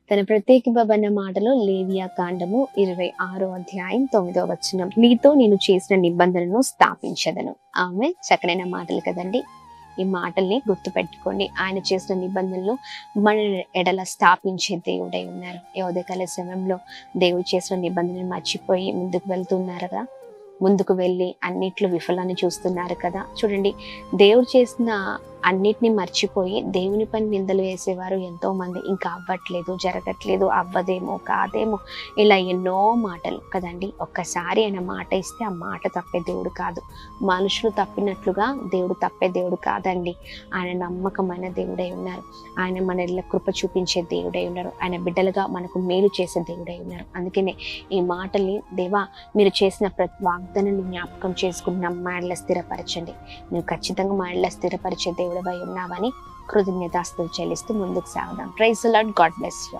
తన ప్రత్యేకింపబడిన మాటలో లేవియా కాండము 26 అధ్యాయం 9 వచనం, నీతో నేను చేసిన నిబంధనను స్థాపించదను. ఆమె చక్కనైన మాటలు కదండి. ఈ మాటల్ని గుర్తు పెట్టుకోండి. ఆయన చేసిన నిబంధనలు మన ఎడల స్థాపించే దేవుడై ఉన్నారు. ఈ ఉదయకాల సమయంలో దేవుడు చేసిన నిబంధనలు మర్చిపోయి ముందుకు వెళ్తున్నారు కదా, ముందుకు వెళ్ళి అన్నిట్లో విఫలాన్ని చూస్తున్నారు కదా. చూడండి, దేవుడు చేసిన అన్నిటిని మర్చిపోయి దేవుని పని నిందలు వేసేవారు ఎంతో మంది. ఇంకా అవ్వట్లేదు, జరగట్లేదు, అవ్వదేమో, కాదేమో, ఇలా ఎన్నో మాటలు కదండి. ఒక్కసారి ఆయన మాట ఇస్తే ఆ మాట తప్పే దేవుడు కాదు. మనుషులు తప్పినట్లుగా దేవుడు తప్పే దేవుడు కాదండి. ఆయన నమ్మకమైన దేవుడై ఉన్నారు. ఆయన మన ఇళ్ళ కృప చూపించే దేవుడై ఉన్నారు. ఆయన బిడ్డలుగా మనకు మేలు చేసే దేవుడై ఉన్నారు. అందుకనే ఈ మాటల్ని, దేవా మీరు చేసిన ప్రతి వాగ్దానాన్ని జ్ఞాపకం చేసుకుని మా ఇళ్ళ స్థిరపరచండి. నువ్వు ఖచ్చితంగా మా ఇళ్ళ స్థిరపరిచే దేవుడవై ఉన్నావని కృతజ్ఞతాస్తుతులు చెల్లిస్తూ ముందుకు సాగుదాం. Praise the Lord. God bless you.